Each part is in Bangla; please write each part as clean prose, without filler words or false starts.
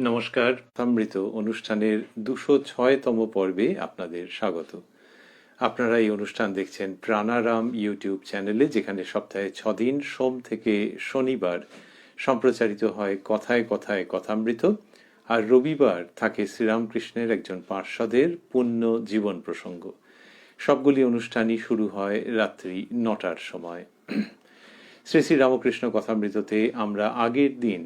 নমস্কার, অমৃত অনুষ্ঠানের ২০৬তম পর্বে আপনাদের স্বাগত। আপনারা এই অনুষ্ঠান দেখছেন প্রাণারাম ইউটিউব চ্যানেলে, যেখানে সপ্তাহে ৬ দিন সোম থেকে শনিবার সম্প্রচারিত হয় কথায় কথায় কথামৃত, আর রবিবার থাকে শ্রীরামকৃষ্ণের একজন পার্ষদের পুণ্য জীবন প্রসঙ্গ। সবগুলি অনুষ্ঠানই শুরু হয় রাত্রি ৯টার সময়। শ্রী শ্রী রামকৃষ্ণ কথামৃততে আমরা আগের দিন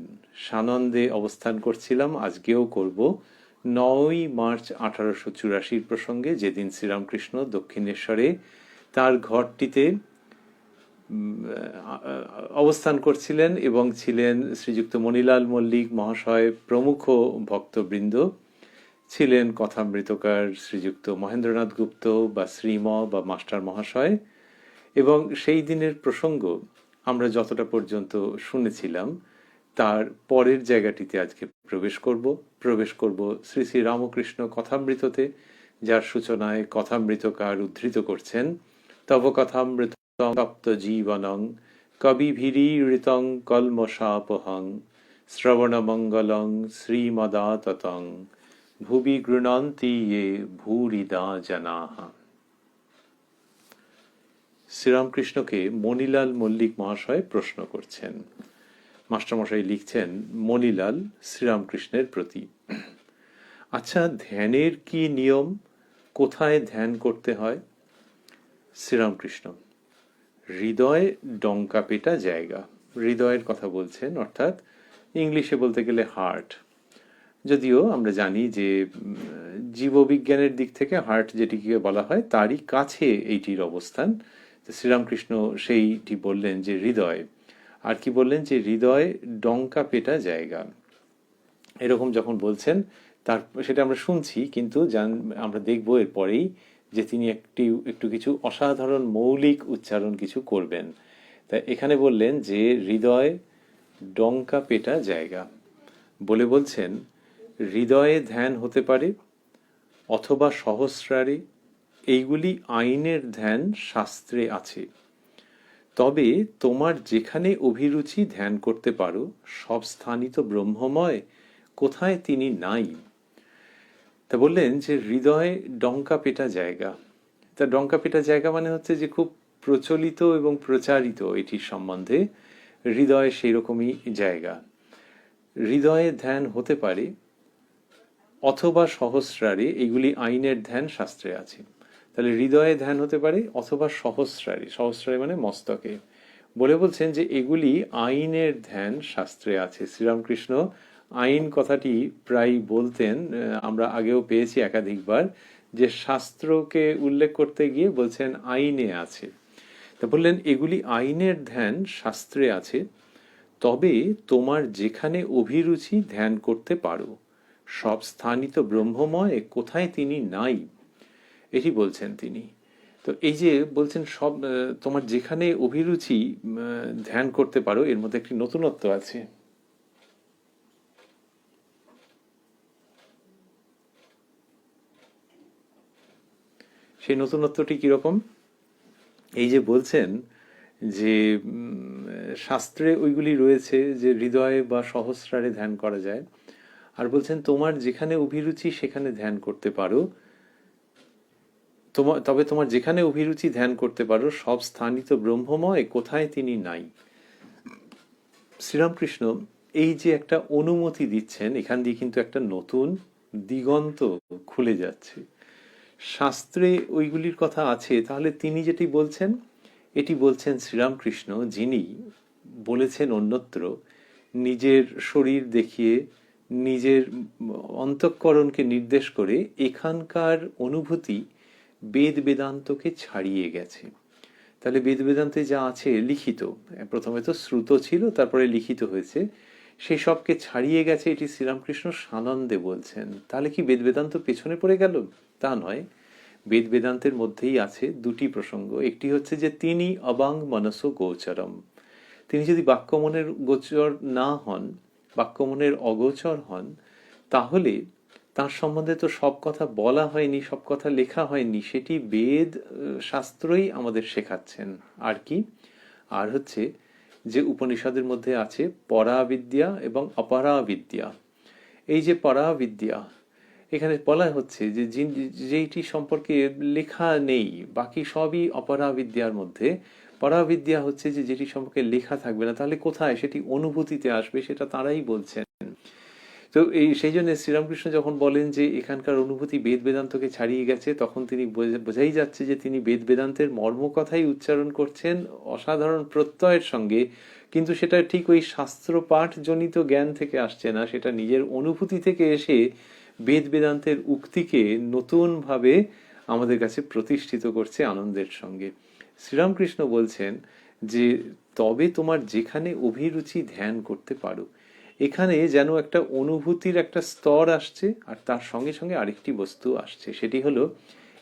সানন্দে অবস্থান করছিলাম, আজকেও করব ৯ই মার্চ ১৮৮৪ প্রসঙ্গে, যেদিন শ্রীরামকৃষ্ণ দক্ষিণেশ্বরে তার ঘরটিতে অবস্থান করছিলেন এবং ছিলেন শ্রীযুক্ত মণিলাল মল্লিক মহাশয় প্রমুখ ভক্তবৃন্দ, ছিলেন কথামৃতকার শ্রীযুক্ত মহেন্দ্রনাথ গুপ্ত বা শ্রীম বা মাস্টার মহাশয়। এবং সেই দিনের প্রসঙ্গ আমরা যতটা পর্যন্ত শুনেছিলাম তার পরের জায়গাটিতে আজকে প্রবেশ করব শ্রী শ্রী রামকৃষ্ণ কথামৃততে, যার সূচনায় কথামৃতকার উদ্ধৃত করছেন তব কথামৃত তপ্ত জীবনং কবিভিরীড়িতং কলমশাপহং শ্রবণমঙ্গলং শ্রীমদাততং ভুবি গৃণন্তি ये ভূরিদা জনাঃ। শ্রীরামকৃষ্ণকে মণিলাল মল্লিক মহাশয় প্রশ্ন করছেন। মাস্টারমশাই লিখছেন, মণিলাল শ্রীরামকৃষ্ণের প্রতি, আচ্ছা, ধ্যানের কি নিয়ম, কোথায় ধ্যান করতে হয়? শ্রীরামকৃষ্ণ, হৃদয় ডঙ্কা পেটা জায়গা। হৃদয়ের কথা বলছেন, অর্থাৎ ইংলিশে বলতে গেলে হার্ট। যদিও আমরা জানি যে জীববিজ্ঞানের দিক থেকে হার্ট যেটিকে বলা হয় তারই কাছে এইটির অবস্থান। শ্রীরামকৃষ্ণ সেইটি বললেন যে হৃদয়, আর কি বললেন যে হৃদয় ডঙ্কা পেটা জায়গা। এরকম যখন বলছেন তার সেটা আমরা শুনছি, কিন্তু আমরা দেখব এরপরেই যে তিনি একটু কিছু অসাধারণ মৌলিক উচ্চারণ কিছু করবেন। তা এখানে বললেন যে হৃদয় ডঙ্কা পেটা জায়গা বলে বলছেন, হৃদয়ে ধ্যান হতে পারে অথবা সহস্রারে, এইগুলি আইনের ধ্যান শাস্ত্রে আছে। তবে তোমার যেখানে অভিরুচি ধ্যান করতে পারো, সব স্থানই তো ব্রহ্মময়, কোথায় তিনি নাই। তা বললেন যে হৃদয় ডঙ্কা পেটা জায়গা। তা ডঙ্কা পেটা জায়গা মানে হচ্ছে যে খুব প্রচলিত এবং প্রচারিত এটির সম্বন্ধে হৃদয় সেই রকমই জায়গা। হৃদয়ে ধ্যান হতে পারে অথবা সহস্রারে, এইগুলি আইনের ধ্যান শাস্ত্রে আছে। তাহলে হৃদয়ে ধ্যান হতে পারে অথবা সহস্রারে, সহস্রারে মানে মস্তকে, বলে বলছেন যে এগুলি আইনের ধ্যান শাস্ত্রে আছে। শ্রীরামকৃষ্ণ আইন কথাটি প্রায় বলতেন, আমরা আগেও পেয়েছি একাধিকবার, যে শাস্ত্রকে উল্লেখ করতে গিয়ে বলছেন আইনে আছে। তা বললেন এগুলি আইনের ধ্যান শাস্ত্রে আছে, তবে তোমার যেখানে অভিরুচি ধ্যান করতে পারো, সব স্থানই তো ব্রহ্মময়, কোথায় তিনি নাই, এটি বলছেন তিনি। তো এই যে বলছেন সব তোমার যেখানে অভিরুচি ধ্যান করতে পারো, এর মধ্যে একটি নতুনত্ব আছে। সেই নতুনত্বটি কিরকম? এই যে বলছেন যে শাস্ত্রে ওইগুলি রয়েছে যে হৃদয়ে বা সহস্রারে ধ্যান করা যায়, আর বলছেন তোমার যেখানে অভিরুচি সেখানে ধ্যান করতে পারো, তবে তোমার যেখানে অভিরুচি ধ্যান করতে পারো, সব স্থানই তো ব্রহ্মময়, কোথায় তিনি নাই। শ্রীরামকৃষ্ণ এই যে একটা অনুমতি দিচ্ছেন, এখান দিয়ে কিন্তু একটা নতুন দিগন্ত খুলে যাচ্ছে। শাস্ত্রে ওইগুলির কথা আছে, তাহলে তিনি যেটি বলছেন এটি বলছেন শ্রীরামকৃষ্ণ, যিনি বলেছেন অন্যত্র নিজের শরীর দেখিয়ে নিজের অন্তঃকরণকে নির্দেশ করে এখানকার অনুভূতি বেদ বেদান্তকে ছাড়িয়ে গেছে। তাহলে বেদ বেদান্তে যা আছে লিখিত, প্রথমে তো শ্রুত ছিল, তারপরে লিখিত হয়েছে, সেই সবকে ছাড়িয়ে গেছে, এটি শ্রীরামকৃষ্ণ সানন্দে বলছেন। তাহলে কি বেদ বেদান্ত পেছনে পড়ে গেল? তা নয়। বেদ বেদান্তের মধ্যেই আছে দুটি প্রসঙ্গ। একটি হচ্ছে যে তিনি অবাং মনসো গোচরম, তিনি যদি বাক্যমনের গোচর না হন, বাক্যমনের অগোচর হন, তাহলে তার সম্বন্ধে তো সব কথা বলা হয়নি, সব কথা লেখা হয়নি, সেটি বেদ শাস্ত্রই আমাদের শেখাচ্ছেন। আর কি? আর হচ্ছে যে উপনিষদের মধ্যে আছে পরাবিদ্যা এবং অপরাবিদ্যা, এই যে পরাবিদ্যা, এখানে বলা হচ্ছে যে যেইটি সম্পর্কে লেখা নেই, বাকি সবই অপরাবিদ্যার মধ্যে। পরাবিদ্যা হচ্ছে যে যেটি সম্পর্কে লেখা থাকবে না, তাহলে কোথায় সেটি অনুভূতিতে আসবে, সেটা তারাই বলছেন। তো সেই জন্য শ্রীরামকৃষ্ণ যখন বলেন যে এখানকার অনুভূতি বেদ বেদান্তকে ছাড়িয়ে গেছে, তখন তিনি বোঝাই যাচ্ছে যে তিনি বেদ বেদান্তের মর্ম কথাই উচ্চারণ করছেন অসাধারণ প্রত্যয়ের সঙ্গে, কিন্তু সেটা ঠিক ওই শাস্ত্র পাঠ জনিত জ্ঞান থেকে আসছে না, সেটা নিজের অনুভূতি থেকে এসে বেদ বেদান্তের উক্তিকে নতুনভাবে আমাদের কাছে প্রতিষ্ঠিত করছে আনন্দের সঙ্গে। শ্রীরামকৃষ্ণ বলছেন যে তবে তোমার যেখানে অভিরুচি ধ্যান করতে পারো, এখানে যেন একটা অনুভূতির একটা স্তর আসছে, আর তার সঙ্গে সঙ্গে আরেকটি বস্তু আসছে, সেটি হলো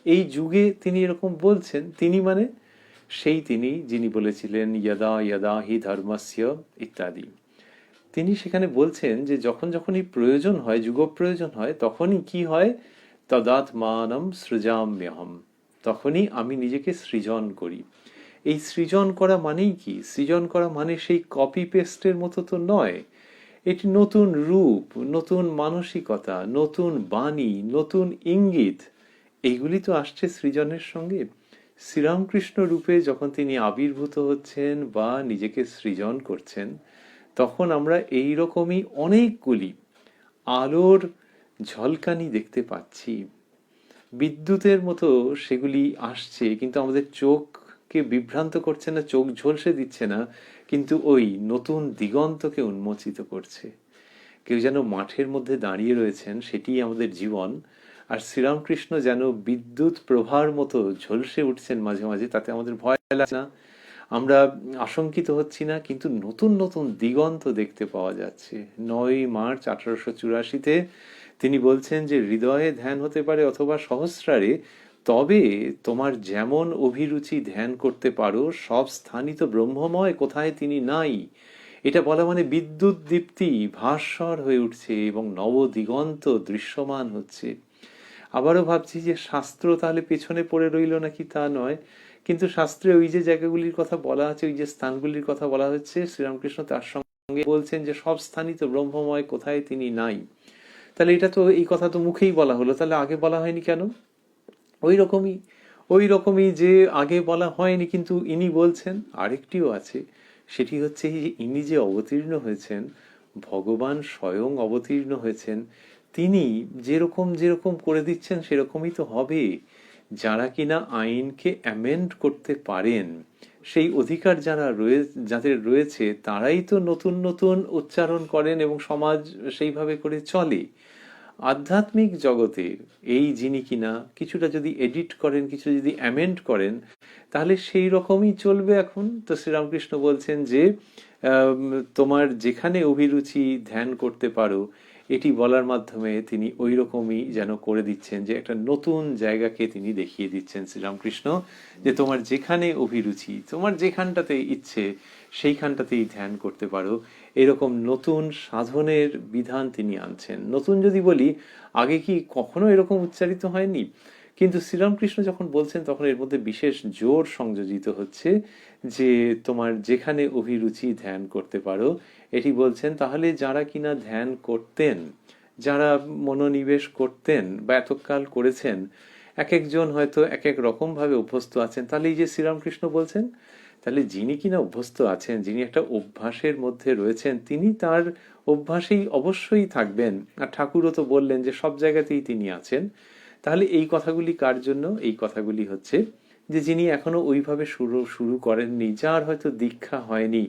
এই যুগে তিনি এরকম বলছেন, তিনি মানে সেই তিনি যিনি বলেছিলেন যদা যদা হি ধর্মস্য ইত্যাদি। তিনি সেখানে বলছেন যে যখন যখনই প্রয়োজন হয়, যুগ প্রয়োজন হয়, তখনই কি হয়, তদাত্মানম সৃজাম্যহম, তখনই আমি নিজেকে সৃজন করি। এই সৃজন করা মানেই কি? সৃজন করা মানে সেই কপি পেস্টের মতো তো নয়, এটি নতুন রূপ, নতুন মানসিকতা, নতুন বাণী, নতুন ইঙ্গিত, এইগুলি তো আসছে সৃজনের সঙ্গে। শ্রীরামকৃষ্ণ রূপে যখন তিনি আবির্ভূত হচ্ছেন বা নিজেকে সৃজন করছেন, তখন আমরা এই রকমই অনেকগুলি আলোর ঝলকানি দেখতে পাচ্ছি। বিদ্যুতের মতো সেগুলি আসছে, কিন্তু আমাদের চোখকে বিভ্রান্ত করছে না, চোখ ঝলসে দিচ্ছে না, কিন্তু ওই নতুন দিগন্তকে উন্মোচিত করছে। কেউ যেন মাঠের মধ্যে দাঁড়িয়ে রয়েছেন, সেটি আমাদের জীবন, আর শ্রীরামকৃষ্ণ যেন বিদ্যুৎ প্রভার মতো ঝলসে উঠছেন মাঝে মাঝে, তাতে আমাদের ভয় লাগছে না, আমরা আশঙ্কিত হচ্ছি না, কিন্তু নতুন নতুন দিগন্ত দেখতে পাওয়া যাচ্ছে। 9ই মার্চ 1884-তে তিনি বলছেন যে হৃদয়ে ধ্যান হতে পারে অথবা সহস্রারে, তবে তোমার যেমন অভিরুচি ধ্যান করতে পারো, সব স্থানই তো ব্রহ্মময়, কোথায় তিনি নাই। এটা বলা মানে বিদ্যুৎ দীপ্তি ভাস্বর হয়ে উঠছে এবং নবদিগন্ত দৃশ্যমান হচ্ছে। আবারও ভাবছি যে শাস্ত্র তাহলে পেছনে পড়ে রইল নাকি, তা নয়, কিন্তু শাস্ত্রে ওই যে জায়গাগুলির কথা বলা আছে, ওই যে স্থানগুলির কথা বলা হচ্ছে, শ্রীরামকৃষ্ণ তার সঙ্গে বলছেন যে সব স্থানই তো ব্রহ্মময়, কোথায় তিনি নাই। তাহলে এটা তো, এই কথা তো মুখেই বলা হলো, তাহলে আগে বলা হয়নি কেন? ওই রকমই যে আগে বলা হয়নি, কিন্তু ইনি বলছেন। আরেকটিও আছে, সেটি হচ্ছে যে ইনি যে অবতীর্ণ হয়েছেন, ভগবান স্বয়ং অবতীর্ণ হয়েছেন, তিনি যেরকম যেরকম করে দিচ্ছেন সেরকমই তো হবে। যারা কিনা আইনকে অ্যামেন্ড করতে পারেন, সেই অধিকার যাদের রয়েছে, তারাই তো নতুন নতুন উচ্চারণ করেন এবং সমাজ সেইভাবে করে চলে। আধ্যাত্মিক জগতে এই যিনি কিনা কিছুটা যদি এডিট করেন, কিছু যদি অ্যামেন্ড করেন, তাহলে সেই রকমই চলবে এখন। তো শ্রীরামকৃষ্ণ বলছেন যে তোমার যেখানে অভিরুচি ধ্যান করতে পারো, এটি বলার মাধ্যমে তিনি ওই রকমই যেন করে দিচ্ছেন, যে একটা নতুন জায়গাকে তিনি দেখিয়ে দিচ্ছেন শ্রীরামকৃষ্ণ, যে তোমার যেখানে অভিরুচি, তোমার যেখানটাতে ইচ্ছে, সেইখানটাতেই ধ্যান করতে পারো। এরকম নতুন সাধনের বিধান তিনি আনছেন। নতুন যদি বলি, আগে কি কখনো এরকম উচ্চারিত হয়নি? কিন্তু শ্রীরামকৃষ্ণ যখন বলছেন, তখন এর মধ্যে বিশেষ জোর সংযোজিত হচ্ছে, যে তোমার যেখানে অভিরুচি ধ্যান করতে পারো, এটি বলছেন। তাহলে যারা কিনা ধ্যান করতেন, যারা মনোনিবেশ করতেন বা এতকাল করেছেন, এক একজন হয়তো এক এক রকম ভাবে অভ্যস্ত আছেন, তাহলে এই যে শ্রীরামকৃষ্ণ বলছেন, তাহলে যিনি কিনা অভ্যস্ত আছেন, যিনি একটা অভ্যাসের মধ্যে রয়েছেন, তিনি তার অভ্যাসেই অবশ্যই থাকবেন। আর ঠাকুরও তো বললেন যে সব জায়গাতেই তিনি আছেন। তাহলে এই কথাগুলি কার জন্য? এই কথাগুলি হচ্ছে যে যিনি এখনো ওইভাবে শুরু করেননি, যার হয়তো দীক্ষা হয়নি,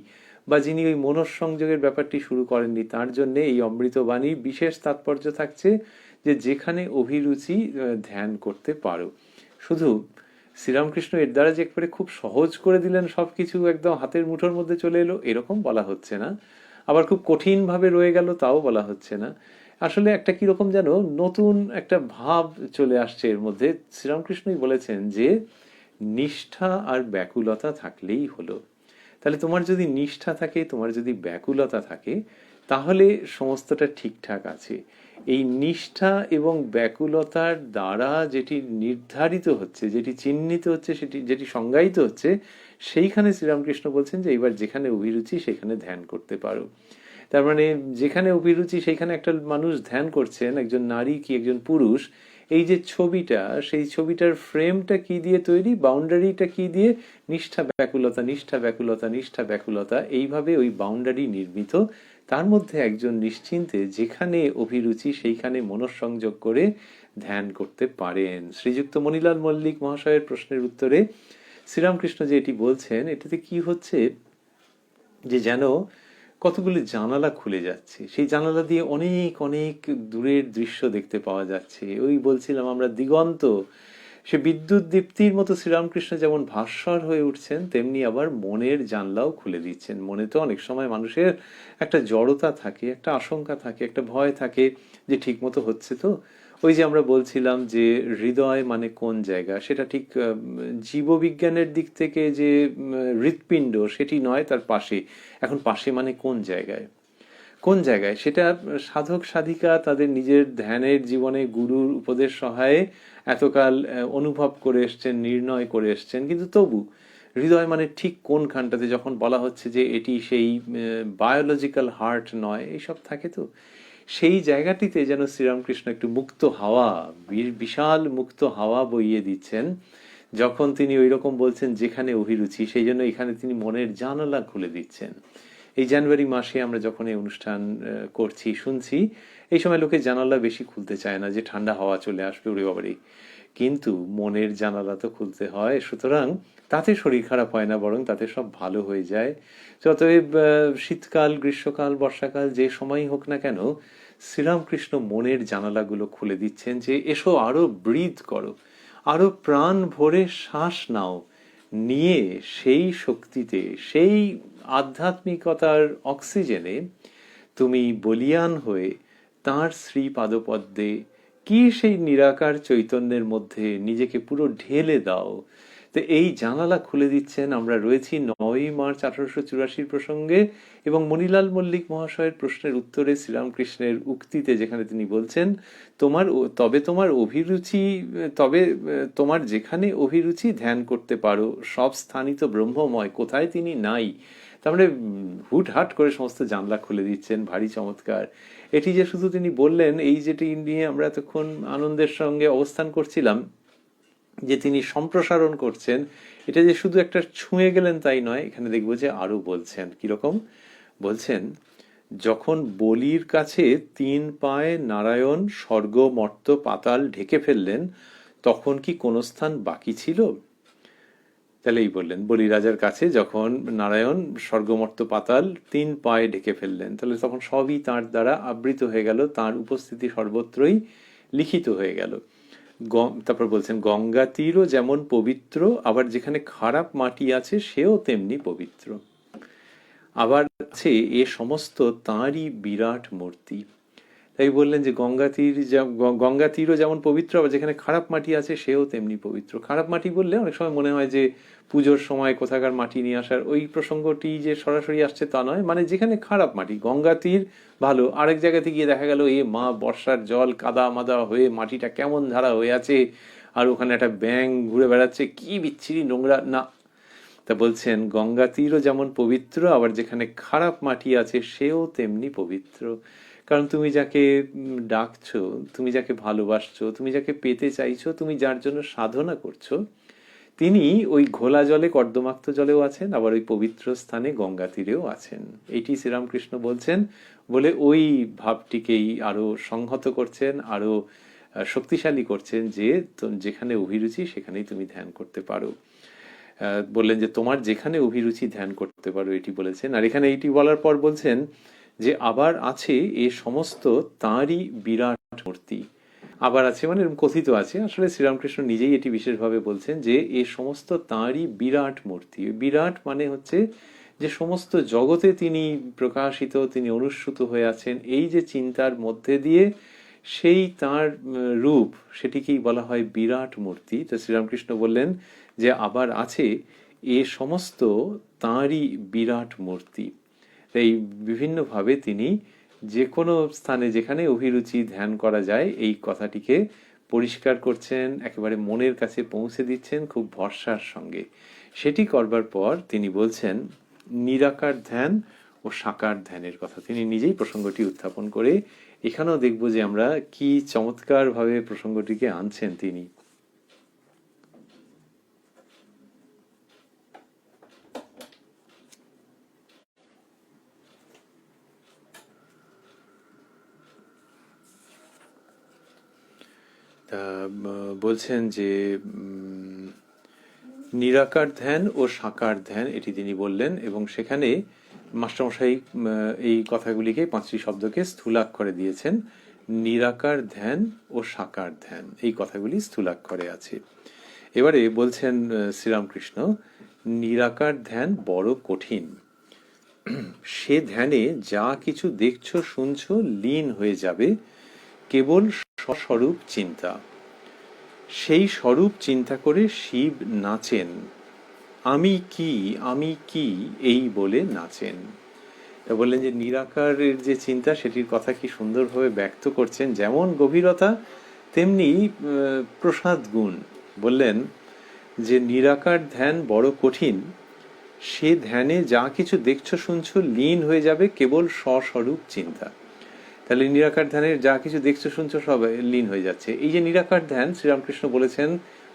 বা যিনি ওই মনঃসংযোগের ব্যাপারটি শুরু করেননি, তার জন্য এই অমৃতবাণী বিশেষ তাৎপর্য থাকছে, যে যেখানে অভিরুচি ধ্যান করতে পারো। শুধু শ্রীরামকৃষ্ণ এর দ্বারা যে একবারে খুব সহজ করে দিলেন, সবকিছু একদম হাতের মুঠোর মধ্যে চলে এলো, এরকম বলা হচ্ছে না। আবার খুব কঠিন ভাবে রয়ে গেল, তাও বলা হচ্ছে না। আসলে একটা কিরকম যেন নতুন একটা ভাব চলে আসছে এর মধ্যে। শ্রীরামকৃষ্ণই বলেছেন যে নিষ্ঠা আর ব্যাকুলতা থাকলেই হলো। তাহলে তোমার যদি নিষ্ঠা থাকে, তোমার যদি ব্যাকুলতা থাকে, তাহলে সমস্তটা ঠিকঠাক আছে। এই নিষ্ঠা এবং ব্যাকুলতার দ্বারা যেটি নির্ধারিত হচ্ছে, যেটি চিহ্নিত হচ্ছে, যেটি সংজ্ঞায়িত হচ্ছে, সেইখানে শ্রীরামকৃষ্ণ বলছেন যে এবার যেখানে অভিরুচি সেখানে ধ্যান করতে পারো। তার মানে যেখানে অভিরুচি সেইখানে একটা মানুষ ধ্যান করছেন, একজন নারী কি একজন পুরুষ, এই যে ছবিটা, সেই ছবিটার ফ্রেমটা কি দিয়ে তৈরি, বাউন্ডারিটা কি দিয়ে, নিষ্ঠা ব্যাকুলতা, নিষ্ঠা ব্যাকুলতা, নিষ্ঠা ব্যাকুলতা, এইভাবে ওই বাউন্ডারি নির্মিত। তার মধ্যে একজন নিশ্চিন্তে যেখানে অভিরুচি সেইখানে মনঃসংযোগ করে ধ্যান করতে পারেন। শ্রীযুক্ত মণিলাল মল্লিক মহাশয়ের প্রশ্নের উত্তরে শ্রীরামকৃষ্ণ যে এটি বলছেন, এটাতে কি হচ্ছে যে যেন কতগুলি জানালা খুলে যাচ্ছে, সেই জানালা দিয়ে অনেক অনেক দূরের দৃশ্য দেখতে পাওয়া যাচ্ছে। ওই বলছিলাম আমরা দিগন্ত, সে বিদ্যুৎ দীপ্তির মতো শ্রীরামকৃষ্ণ যেমন ভাস্বর হয়ে উঠছেন, তেমনি আবার মনের জানলাও খুলে দিচ্ছেন। মনে তো অনেক সময় মানুষের একটা জড়তা থাকে, একটা আশঙ্কা থাকে, একটা ভয় থাকে যে ঠিক মতো হচ্ছে তো। ওই যে আমরা বলছিলাম যে হৃদয় মানে কোন জায়গা, সেটা ঠিক জীববিজ্ঞানের দিক থেকে যে হৃৎপিণ্ড সেটি নয়, তার পাশে। এখন পাশে মানে কোন জায়গায়, কোন জায়গায় সেটা সাধক সাধিকা তাদের নিজের ধ্যানের জীবনে গুরুর উপদেশ সহায়ে এতকাল অনুভব করে এসছেন, নির্ণয় করে এসছেন, কিন্তু তবু হৃদয় মানে ঠিক কোনখানটাতে, যখন বলা হচ্ছে যে এটি সেই বায়োলজিক্যাল হার্ট নয়, এইসব থাকে তো, সেই জায়গাটিতে যেন শ্রীরামকৃষ্ণ একটু মুক্ত হাওয়া, বিশাল মুক্ত হাওয়া বইয়ে দিচ্ছেন যখন তিনি ওই রকম বলছেন যেখানে অভিরুচি, সেই জন্য এখানে তিনি মনের জানালা খুলে দিচ্ছেন। এই জানুয়ারি মাসে আমরা যখন এই অনুষ্ঠান করছি, শুনছি, এই সময় লোকে জানালা বেশি খুলতে চায় না, যে ঠান্ডা হাওয়া চলে আসবে ওরে বাবারই, কিন্তু মনের জানালা তো খুলতে হয়। সুতরাং তাতে শরীর খারাপ হয় না, বরং তাতে সব ভালো হয়ে যায়। অতএব শীতকাল, গ্রীষ্মকাল, বর্ষাকাল, যে সময়ই হোক না কেন, শ্রীরামকৃষ্ণ মনের জানালাগুলো খুলে দিচ্ছেন যে এসো আরো ব্রিথ করো, আরো প্রাণ ভরে শ্বাস নাও, নিয়ে সেই শক্তিতে, সেই আধ্যাত্মিকতার অক্সিজেনে তুমি বলিয়ান হয়ে তাঁর শ্রী পাদপদ্মে কি সেই নিরাকার চৈতন্যের মধ্যে নিজেকে পুরো ঢেলে দাও। তো এই জানালা খুলে দিচ্ছেন। আমরা রয়েছি 9ই মার্চ 1884 প্রসঙ্গে, এবং মণিলাল মল্লিক মহাশয়ের প্রশ্নের উত্তরে শ্রীরামকৃষ্ণের উক্তিতে, যেখানে তিনি বলছেন তোমার অভিরুচি, তবে তোমার যেখানে অভিরুচি ধ্যান করতে পারো, সব স্থানই তো ব্রহ্মময়, কোথায় তিনি নাই। তারপরে হুটহাট করে সমস্ত জানলা খুলে দিচ্ছেন, ভারী চমৎকার। এটি যে শুধু তিনি বললেন, এই যেটি নিয়ে আমরা এতক্ষণ আনন্দের সঙ্গে অবস্থান করছিলাম, যে তিনি সম্প্রসারণ করছেন, এটা যে শুধু একটা ছুঁয়ে গেলেন তাই নয়, এখানে দেখবো যে আরো বলছেন। কিরকম বলছেন, যখন বলির কাছে 3 পায়ে নারায়ণ স্বর্গ মর্ত পাতাল ঢেকে ফেললেন, তখন কি কোনো স্থান বাকি ছিল? তাহলে এই বললেন, বলিরাজার কাছে যখন নারায়ণ স্বর্গমর্ত পাতাল 3 পায়ে ঢেকে ফেললেন, তাহলে তখন সবই তাঁর দ্বারা আবৃত হয়ে গেল, তাঁর উপস্থিতি সর্বত্রই লিখিত হয়ে গেল। তারপর বলছেন, গঙ্গা তীরও যেমন পবিত্র, আবার যেখানে খারাপ মাটি আছে সেও তেমনি পবিত্র। আবার আছে এ সমস্ত তাঁরই বিরাট মূর্তি। তাই বললেন যে গঙ্গা তীরও যেমন পবিত্র, আবার যেখানে খারাপ মাটি আছে সেও তেমনি পবিত্র। খারাপ মাটি বললে অনেক সময় মনে হয় যে পুজোর সময় কোথাকার মাটি নিয়ে আসার ওই প্রসঙ্গটি যে সরাসরি আসছে তা নয়, মানে যেখানে খারাপ মাটি, গঙ্গা তীর ভালো, আরেক জায়গাতে গিয়ে দেখা গেল এ মা, বর্ষার জল কাদা মাদা হয়ে মাটিটা কেমন ধারা হয়ে আছে, আর ওখানে একটা ব্যাঙ ঘুরে বেড়াচ্ছে, কি বিচ্ছিরি নোংরা। না, তা বলছেন গঙ্গা তীরও যেমন পবিত্র, আবার যেখানে খারাপ মাটি আছে সেও তেমনি পবিত্র। কারণ তুমি যাকে ডাকছো, তুমি যাকে ভালোবাসছো, তুমি যাকে পেতে চাইছো, তুমি যার জন্য সাধনা করছো, তিনি ওই ঘোলা জলে, কর্দমাক্ত জলেও আছেন, আবার ওই পবিত্র স্থানে গঙ্গা তীরেও আছেন। এইটি শ্রীরামকৃষ্ণ বলছেন, বলে ওই ভাবটিকেই আরো সংহত করছেন, আরো শক্তিশালী করছেন, যে যেখানে অভিরুচি সেখানেই তুমি ধ্যান করতে পারো। বললেন যে তোমার যেখানে অভিরুচি ধ্যান করতে পারো, এটি বলেছেন। আর এখানে এইটি বলার পর বলছেন যে আবার আছে এ সমস্ত তাঁরই বিরাট মূর্তি। আবার আছে মানে কথিত আছে, আসলে শ্রীরামকৃষ্ণ নিজেই এটি বিশেষভাবে বলছেন যে এ সমস্ত তাঁরই বিরাট মূর্তি। বিরাট মানে হচ্ছে যে সমস্ত জগতে তিনি প্রকাশিত, তিনি অনুস্যুত হয়ে আছেন, এই যে চিন্তার মধ্যে দিয়ে সেই তাঁর রূপ, সেটিকেই বলা হয় বিরাট মূর্তি। তো শ্রীরামকৃষ্ণ বললেন যে আবার আছে এ সমস্ত তাঁরই বিরাট মূর্তি। এই বিভিন্নভাবে তিনি যে কোনো স্থানে যেখানে অভিরুচি ধ্যান করা যায়, এই কথাটিকে পরিষ্কার করছেন, একেবারে মনের কাছে পৌঁছে দিচ্ছেন খুব ভরসার সঙ্গে। সেটি করবার পর তিনি বলছেন, নিরাকার ধ্যান ও সাকার ধ্যানের কথা তিনি নিজেই প্রসঙ্গটি উত্থাপন করে এখানেও দেখব যে আমরা কি চমৎকারভাবে প্রসঙ্গটিকে আনছেন তিনি। বলছেন যে নিরাকার ধ্যান ও সাকার ধ্যান এটি তিনি বললেন, এবং সেখানে মাস্টারমশাই এই কথাগুলিকে 5টি শব্দকে স্থূলাক্ষরে দিয়েছেন। নিরাকার ধ্যান ও সাকার ধ্যান এই কথাগুলি স্থূলাক্ষরে আছে। এবারে বলছেন শ্রীরামকৃষ্ণ, নিরাকার ধ্যান বড় কঠিন, সে ধ্যানে যা কিছু দেখছো শুনছো লীন হয়ে যাবে কেবল স্বস্বরূপ চিন্তা। সেই স্বরূপ চিন্তা করে শিব নাচেন, আমি কি এই বলে নাচেন। তা বললেন যে নিরাকারের যে চিন্তা সেটির কথা কি সুন্দরভাবে ব্যক্ত করছেন, যেমন গভীরতা তেমনি প্রসাদ গুণ। বললেন যে নিরাকার ধ্যান বড় কঠিন, সে ধ্যানে যা কিছু দেখছো শুনছো লীন হয়ে যাবে কেবল স্বস্বরূপ চিন্তা। তাহলে নিরাকার ধ্যানের যা কিছু দেখছো শুনছো সব লীন হয়ে যাচ্ছে। এই যে নিরাকার ধ্যান, শ্রীরামকৃষ্ণ বলেছেন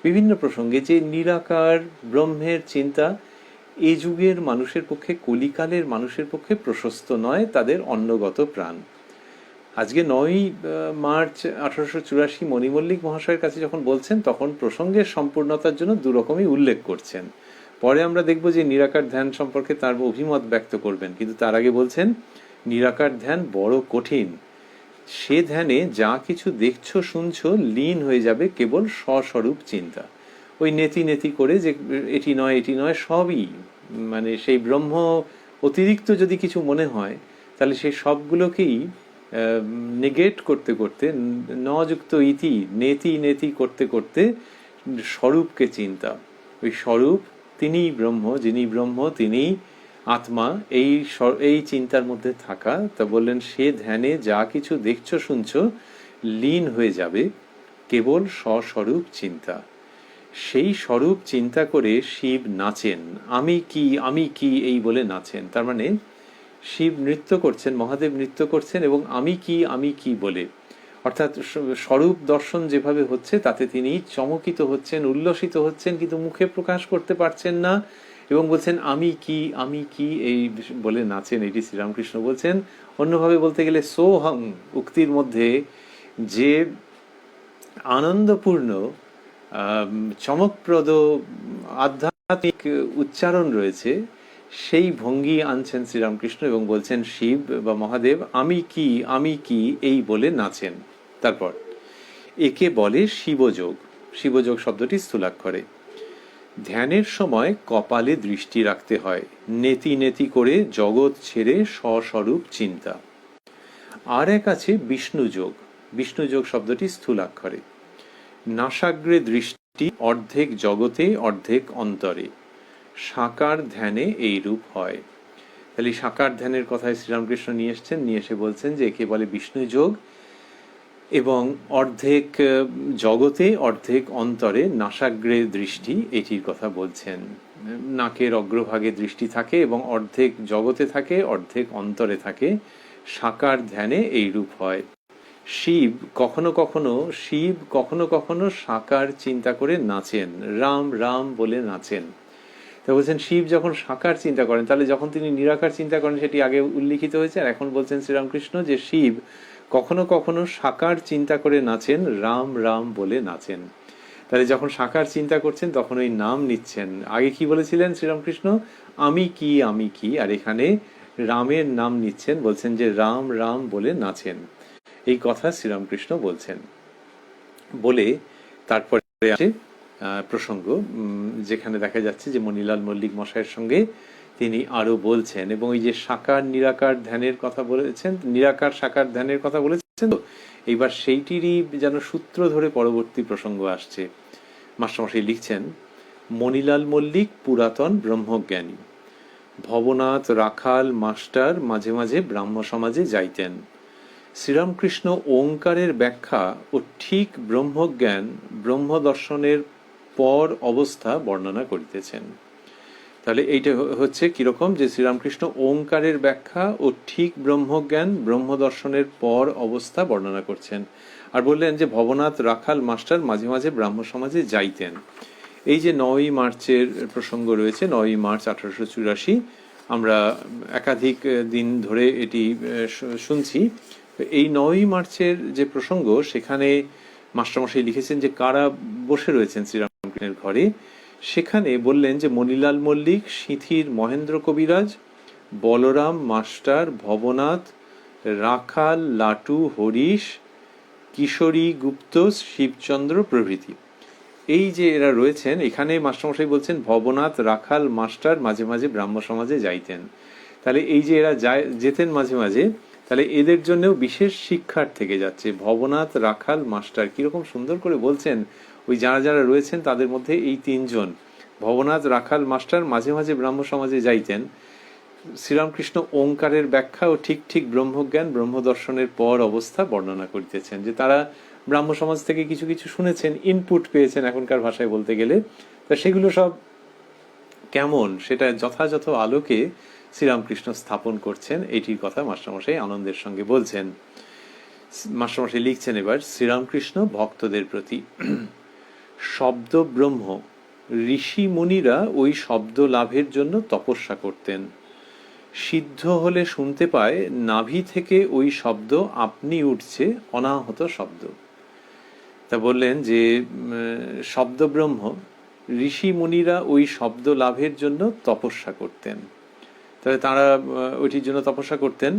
বিভিন্ন প্রসঙ্গে যে নিরাকার ব্রহ্মের চিন্তা এই যুগের মানুষের পক্ষে, কলিকালের মানুষের পক্ষে প্রশস্ত নয়, তাদের অন্নগত প্রাণ। আজকে 9ই মার্চ 1884 মণিমল্লিক মহাশয়ের কাছে যখন বলছেন তখন প্রসঙ্গের সম্পূর্ণতার জন্য দুরকমই উল্লেখ করছেন। পরে আমরা দেখব যে নিরাকার ধ্যান সম্পর্কে তার অভিমত ব্যক্ত করবেন, কিন্তু তার আগে বলছেন নিরাকার ধ্যান বড় কঠিন, সে ধ্যানে যা কিছু দেখছো শুনছো লীন হয়ে যাবে কেবল স্বস্বরূপ চিন্তা। ওই নেতি নেতি করে যে এটি নয় সবই, মানে সেই ব্রহ্ম অতিরিক্ত যদি কিছু মনে হয় তাহলে সেই সবগুলোকেই নেগেট করতে করতে, নযুক্ত ইতি নেতি নেতি করতে করতে স্বরূপকে চিন্তা। ওই স্বরূপ তিনিই ব্রহ্ম, যিনি ব্রহ্ম তিনি আত্মা, এই চিন্তার মধ্যে থাকা। তা বললেন সে ধ্যানে যা কিছু দেখছো শুনছো লীন হয়ে যাবে কেবল স্বস্বরূপ চিন্তা। সেই স্বরূপ চিন্তা করে শিব নাচেন, আমি কি এই বলে নাচেন। তার মানে শিব নৃত্য করছেন, মহাদেব নৃত্য করছেন এবং আমি কি বলে, অর্থাৎ স্বরূপ দর্শন যেভাবে হচ্ছে তাতে তিনি চমকিত হচ্ছেন, উল্লসিত হচ্ছেন, কিন্তু মুখে প্রকাশ করতে পারছেন না এবং বলছেন আমি কি এই বলে নাচেন। এটি শ্রীরামকৃষ্ণ বলছেন। অন্যভাবে বলতে গেলে সোহং উক্তির মধ্যে যে আনন্দপূর্ণ চমকপ্রদ আধ্যাত্মিক উচ্চারণ রয়েছে সেই ভঙ্গি আনছেন শ্রীরামকৃষ্ণ এবং বলছেন শিব বা মহাদেব আমি কি এই বলে নাচেন। তারপর একে বলে শিবযোগ। শিবযোগ শব্দটি স্থূলাক্ষরে। ধ্যানের সময় কপালে দৃষ্টি রাখতে হয়, নেতি নেতি করে জগৎ ছেড়ে স্বস্বরূপ চিন্তা। আর এক আছে বিষ্ণুযোগ। বিষ্ণুযোগ শব্দটি স্থূলাক্ষরে। নাসাগ্রে দৃষ্টি, অর্ধেক জগতে অর্ধেক অন্তরে। সাকার ধ্যানে এই রূপ হয়। তাহলে সাকার ধ্যানের কথায় শ্রীরামকৃষ্ণ নিয়ে এসে বলছেন যে একে বলে বিষ্ণুযোগ, এবং অর্ধেক জগতে অর্ধেক অন্তরে নাসাগ্রে দৃষ্টি এটির কথা বলছেন। নাকের অগ্রভাগে দৃষ্টি থাকে এবং অর্ধেক জগতে থাকে অর্ধেক অন্তরে থাকে। সাকার ধ্যানে এই রূপ হয়। শিব কখনো কখনো সাকার চিন্তা করে নাচেন, রাম বলে নাচেন। তা বলছেন শিব যখন সাকার চিন্তা করেন, তাহলে যখন তিনি নিরাকার চিন্তা করেন সেটি আগে উল্লিখিত হয়েছে, আর এখন বলছেন শ্রীরামকৃষ্ণ যে শিব কখনো সাকার চিন্তা করে নাচেন, রাম বলে নাচেন। তাহলে যখন সাকার চিন্তা করছেন তখন ওই নাম নিচ্ছেন। আগে কি বলেছিলেন শ্রীরামকৃষ্ণ, আমি কি, আর এখানে রামের নাম নিচ্ছেন, বলছেন যে রাম বলে নাচেন। এই কথা শ্রীরামকৃষ্ণ বলছেন। বলে তারপরে আসে প্রসঙ্গ যেখানে দেখা যাচ্ছে যে মণিলাল মল্লিক মশাইয়ের সঙ্গে তিনি আরো বলছেন, এবং এই যে সাকার নিরাকার ধ্যানের কথা বলেছেন, নিরাকার সাকার ধ্যানের কথা বলেছেন, তো এইবার সেইটিরই যেন সূত্র ধরে পরবর্তী প্রসঙ্গ আসছে। মাস্টারমশাই লিখছেন, মণিলাল মল্লিক পুরাতন ব্রহ্মজ্ঞানী। ভবনাথ রাখাল মাস্টার মাঝে মাঝে ব্রাহ্ম সমাজে যাইতেন। শ্রীরামকৃষ্ণ ওঙ্কারের ব্যাখ্যা ও ঠিক ব্রহ্মজ্ঞান ব্রহ্মদর্শনের পর অবস্থা বর্ণনা করিতেছেন। তাহলে এইটা হচ্ছে কিরকম, যে শ্রীরামকৃষ্ণ ওঙ্কারের ব্যাখ্যা ও ঠিক ব্রহ্মজ্ঞান ব্রহ্মদর্শনের পর অবস্থা বর্ণনা করছেন। আর বললেন যে ভবনাথ রাখাল মাস্টার মাঝে মাঝে ব্রাহ্ম সমাজে যাইতেন। এই যে 9ই মার্চের প্রসঙ্গ রয়েছে, 9ই মার্চ 1884, আমরা একাধিক দিন ধরে এটি শুনছি। এই 9ই মার্চের যে প্রসঙ্গ, সেখানে মাস্টারমশাই লিখেছেন যে কারা বসে রয়েছেন শ্রীরামকৃষ্ণের ঘরে। সেখানে বললেন যে মণিলাল মল্লিক, সিঁথির মহেন্দ্র কবিরাজ, বলরাম মাস্টার, ভবনাথ, রাখাল, লাটু, হরিশ, কিশোরী গুপ্ত, শিবচন্দ্র প্রভৃতি। এই যে এরা রয়েছেন এখানে, মাস্টারমশাই বলছেন ভবনাথ রাখাল মাস্টার মাঝে মাঝে ব্রাহ্ম সমাজে যাইতেন। তাহলে এই যে এরা যেতেন মাঝে মাঝে, তাহলে এদের জন্যও বিশেষ শিক্ষার থেকে যাচ্ছে। ভবনাথ রাখাল মাস্টার, কিরকম সুন্দর করে বলছেন, ওই যারা যারা রয়েছেন তাদের মধ্যে এই 3 জন, ভবনাথ রাখাল মাস্টার মাঝে মাঝে ব্রাহ্ম সমাজে যাইতেন। শ্রীরামকৃষ্ণ ওঙ্কারের ব্যাখ্যা ও ঠিক ঠিক ব্রহ্মজ্ঞান ব্রহ্মদর্শনের পর অবস্থা বর্ণনা করিতেছেন, যে তারা ব্রাহ্ম সমাজ থেকে কিছু কিছু শুনেছেন, ইনপুট পেয়েছেন এখনকার ভাষায় বলতে গেলে। তা সেগুলো সব কেমন, সেটা যথাযথ আলোকে শ্রীরামকৃষ্ণ স্থাপন করছেন, এটির কথা মাস্টারমশাই আনন্দের সঙ্গে বলছেন। মাস্টারমশাই লিখছেন এবার, শ্রীরামকৃষ্ণ ভক্তদের প্রতি। শব্দ ব্রহ্ম, ঋষি মুনিরা ওই শব্দ লাভের জন্য তপস্যা করতেন। সিদ্ধ হলে শুনতে পায় নাভি থেকে ওই শব্দ আপনি উঠছে, অনাহত শব্দ। তা বললেন যে শব্দ ব্রহ্ম, ঋষি মুনিরা ওই শব্দ লাভের জন্য তপস্যা করতেন। তাহলে তারা ওইটির জন্য তপস্যা করতেন।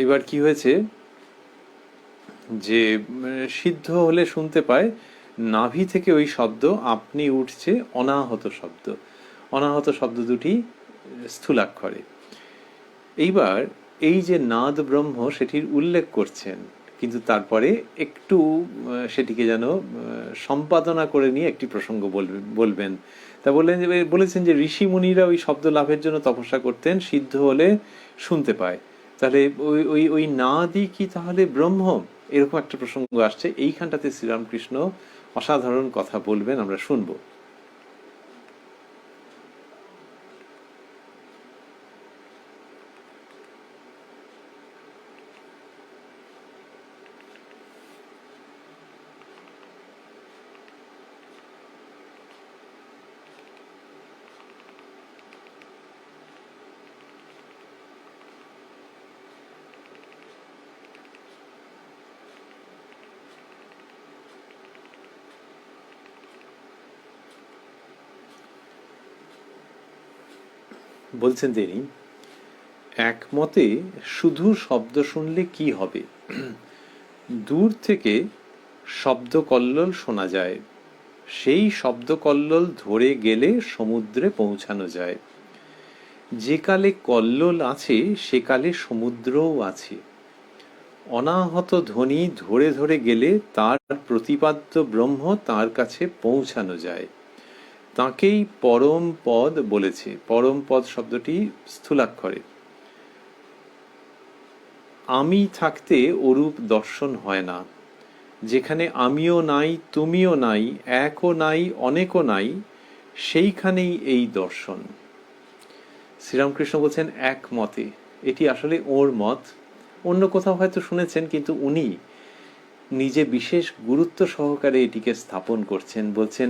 এবার কি হয়েছে, যে সিদ্ধ হলে শুনতে পায় নাভি থেকে ওই শব্দ আপনি উঠছে, অনাহত শব্দ। অনাহত শব্দ দুটি স্থূলাক্ষরে। এইবার এই যে নাদ ব্রহ্ম, সেটির উল্লেখ করছেন, কিন্তু তারপরে একটু সেটিকে যেন সম্পাদনা করে নিয়ে একটি প্রসঙ্গ বলবেন। তা বলেছেন যে ঋষি মুনিরা ওই শব্দ লাভের জন্য তপস্যা করতেন, সিদ্ধ হলে শুনতে পায়। তাহলে ওই ওই ওই নাদই কি তাহলে ব্রহ্ম? এরকম একটা প্রসঙ্গ আসছে। এইখানটাতে শ্রীরামকৃষ্ণ অসাধারণ কথা বলবেন, আমরা শুনবো। বলছেন তিনি, একমতে শুধু শব্দ শুনলে কি হবে? দূর থেকে শব্দ কল্লোল শোনা যায়, সেই শব্দ কল্লোল ধরে গেলে সমুদ্রে পৌঁছানো যায়। যে কালে কল্লোল আছে সে কালে সমুদ্রও আছে। অনাহত ধ্বনি ধরে ধরে গেলে তার প্রতিপাদ্য ব্রহ্ম তার কাছে পৌঁছানো যায়। তাকেই পরম পদ বলেছে। পরম পদ শব্দটি স্থূলাক্ষরে। আমি থাকতে ওরূপ দর্শন হয় না। যেখানে আমিও নাই, তুমিও নাই, একও নাই, অনেকও নাই, সেইখানেই এই দর্শন। শ্রীরামকৃষ্ণ বলছেন একমতে। এটি আসলে ওর মত। অন্য কোথাও হয়তো শুনেছেন, কিন্তু উনি নিজে বিশেষ গুরুত্ব সহকারে এটিকে স্থাপন করছেন। বলছেন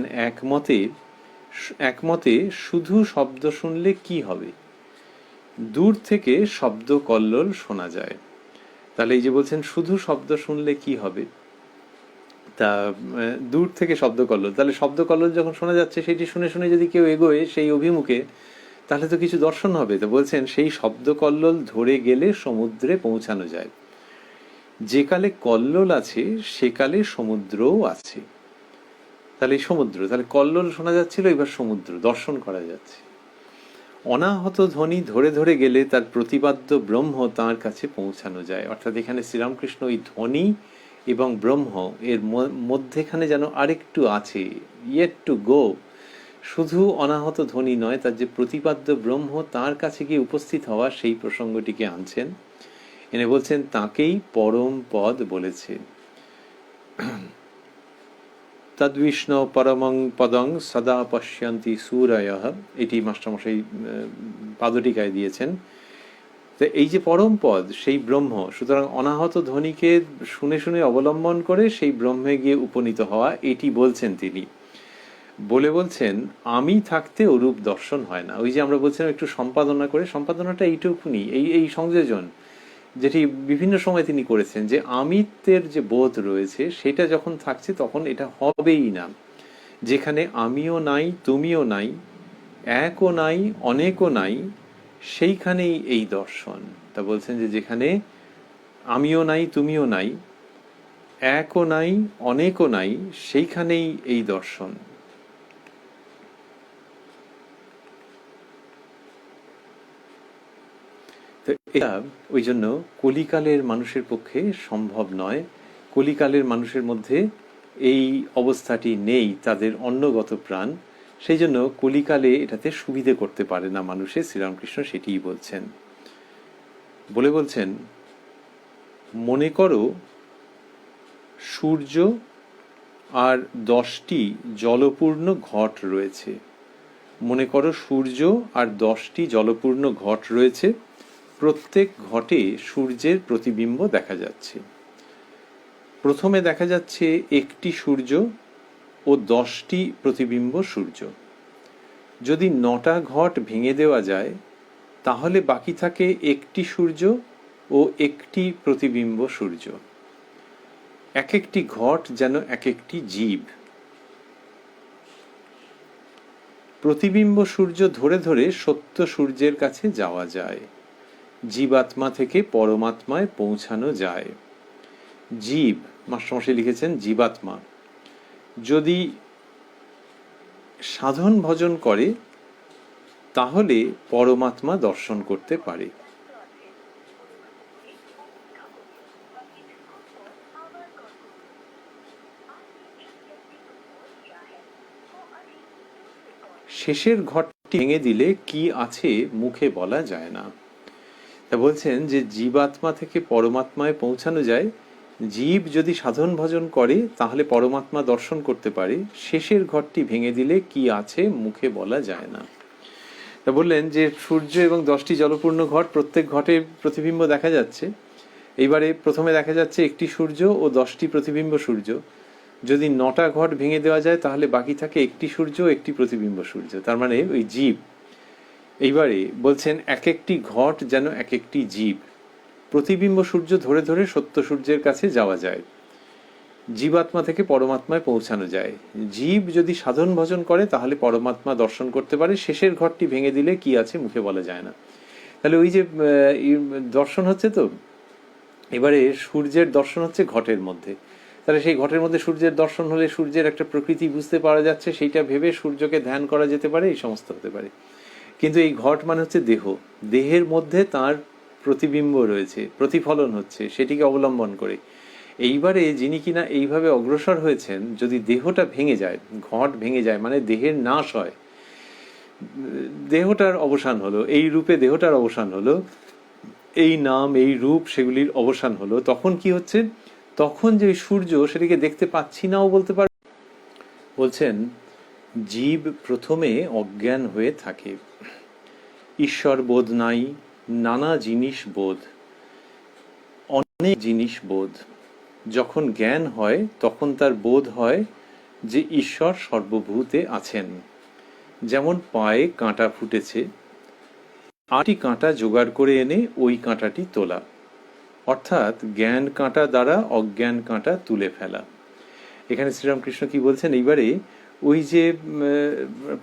একমতে শুধু শব্দ শুনলে কি হবে? দূর থেকে শব্দ কল্লোল শোনা যায়। তাহলে এই যে বলছেন শুধু শব্দ শুনলে কি হবে, তা দূর থেকে শব্দ কল্লোল, তাহলে শব্দ কল্লোল যখন শোনা যাচ্ছে, সেটি শুনে শুনে যদি কেউ এগোয় সেই অভিমুখে, তাহলে তো কিছু দর্শন হবে। তো বলছেন সেই শব্দ কল্লোল ধরে গেলে সমুদ্রে পৌঁছানো যায়। যে কালে কল্লোল আছে সে কালে সমুদ্রও আছে। তাহলে এই সমুদ্র, তাহলে কল্লোল শোনা যাচ্ছিল, এবার সমুদ্র দর্শন করা যাচ্ছে। অনাহত ধ্বনি ধরে ধরে গেলে তার প্রতিপাদ্য ব্রহ্ম তাঁর কাছে পৌঁছানো যায়। অর্থাৎ এখানে শ্রীরামকৃষ্ণ ওই ধ্বনি এবং ব্রহ্ম এর মধ্যেখানে যেন আরেকটু আছে, ইয়েট টু গো। শুধু অনাহত ধ্বনি নয়, তার যে প্রতিপাদ্য ব্রহ্ম তার কাছে গিয়ে উপস্থিত হওয়া, সেই প্রসঙ্গটিকে আনছেন। এনে বলছেন তাকেই পরম পদ বলেছে। তদ্বিষ্ণু পরমং পদং সদা পশ্যন্তি সূরয়ঃ, এটি মাস্টারমশাই পাদটিকায় দিয়েছেন। তো এই যে পরম পদ সেই ব্রহ্ম, সুতরাং অনাহত ধ্বনিকে শুনে শুনে অবলম্বন করে সেই ব্রহ্মে গিয়ে উপনীত হওয়া, এটি বলছেন তিনি। বলছেন আমি থাকতে ওরূপ দর্শন হয় না। ওই যে আমরা বলছিলাম একটু সম্পাদনা করে, সম্পাদনাটা এইটুকুনি, এই সংযোজন যেটি বিভিন্ন সময় তিনি করেছেন, যে আমিত্বের যে বোধ রয়েছে সেটা যখন থাকছে তখন এটা হবেই না। যেখানে আমিও নাই, তুমিও নাই, একও নাই, অনেকও নাই, সেইখানেই এই দর্শন। তা বলছেন যে যেখানে আমিও নাই, তুমিও নাই, একও নাই, অনেকও নাই, সেইখানেই এই দর্শন। তো এটা ওই জন্য কলিকালের মানুষের পক্ষে সম্ভব নয়। কলিকালের মানুষের মধ্যে এই অবস্থাটি নেই, তাদের অন্যগত প্রাণ, সেই জন্য কলিকালে এটাতে সুবিধে করতে পারে না মানুষের। শ্রীরামকৃষ্ণ সেটিই বলছেন। বলছেন মনে করো সূর্য আর 10টি জলপূর্ণ ঘট রয়েছে। মনে করো সূর্য আর 10টি জলপূর্ণ ঘট রয়েছে, প্রত্যেক ঘটে সূর্যের প্রতিবিম্ব দেখা যাচ্ছে। প্রথমে দেখা যাচ্ছে একটি সূর্য ও 10টি প্রতিবিম্ব সূর্য। যদি 9টা ঘট ভেঙে দেওয়া যায় তাহলে বাকি থাকে একটি সূর্য ও একটি প্রতিবিম্ব সূর্য। এক একটি ঘট যেন এক একটি জীব। প্রতিবিম্ব সূর্য ধরে ধরে সত্য সূর্যের কাছে যাওয়া যায়, জীবাত্মা থেকে পরমাত্মায় পৌঁছানো যায়। জীব, মাস্টারমশাই লিখেছেন জীবাত্মা, যদি সাধন ভজন করে তাহলে পরমাত্মা দর্শন করতে পারে। শেষের ঘটটি ভেঙে দিলে কি আছে মুখে বলা যায় না। তা বলছেন যে জীবাত্মা থেকে পরমাত্মায় পৌঁছানো যায়, জীব যদি সাধন ভজন করে তাহলে পরমাত্মা দর্শন করতে পারে। শেষের ঘটটি ভেঙে দিলে কি আছে মুখে বলা যায় না। তা বললেন যে সূর্য এবং 10টি জলপূর্ণ ঘট, প্রত্যেক ঘটে প্রতিবিম্ব দেখা যাচ্ছে। এইবারে প্রথমে দেখা যাচ্ছে একটি সূর্য ও 10টি প্রতিবিম্ব সূর্য। যদি 9টা ঘট ভেঙে দেওয়া যায় তাহলে বাকি থাকে একটি সূর্য ও একটি প্রতিবিম্ব সূর্য, তার মানে ওই জীব। এইবারে বলছেন এক একটি ঘট যেন এক একটি জীব। প্রতিবিম্ব সূর্য ধরে ধরে সত্য সূর্যের কাছে যাওয়া যায়, জীবাত্মা থেকে পরমাত্মায় পৌঁছানো যায়। জীব যদি সাধন ভজন করে তাহলে পরমাত্মা দর্শন করতে পারে। শেষের ঘটটি ভেঙে দিলে কি আছে মুখে বলা যায় না। তাহলে ওই যে দর্শন হচ্ছে, তো এবারে সূর্যের দর্শন হচ্ছে ঘটের মধ্যে। তাহলে সেই ঘটের মধ্যে সূর্যের দর্শন হলে সূর্যের একটা প্রকৃতি বুঝতে পারা যাচ্ছে, সেইটা ভেবে সূর্যকে ধ্যান করা যেতে পারে, এই সমস্ত হতে পারে। কিন্তু এই ঘট মানে হচ্ছে দেহ, দেহের মধ্যে তার প্রতিবিম্ব রয়েছে, প্রতিফলন হচ্ছে, সেটিকে অবলম্বন করে। এইবারে যিনি কিনা এইভাবে অগ্রসর হয়েছেন, যদি দেহটা ভেঙে যায়, ঘট ভেঙে যায় মানে দেহের নাশ হয়, দেহটার অবসান হলো, এই রূপে দেহটার অবসান হলো, এই নাম এই রূপ সেগুলির অবসান হলো, তখন কি হচ্ছে? তখন যে সূর্য সেটিকে দেখতে পাচ্ছি নাও বলতে পারে। বলছেন জীব প্রথমে অজ্ঞান হয়ে থাকে, ঈশ্বর বোধ নাই, নানা জিনিস বোধ, অনেক জিনিস বোধ। যখন জ্ঞান হয় তখন তার বোধ হয় যে ঈশ্বর সর্বভূতে আছেন। যেমন পায়ে কাঁটা ফুটেছে, আটটি কাঁটা জোগাড় করে এনে ওই কাঁটাটি তোলা, অর্থাৎ জ্ঞান কাঁটা দ্বারা অজ্ঞান কাঁটা তুলে ফেলা। এখানে শ্রীরামকৃষ্ণ কি বলছেন? এইবারে ওই যে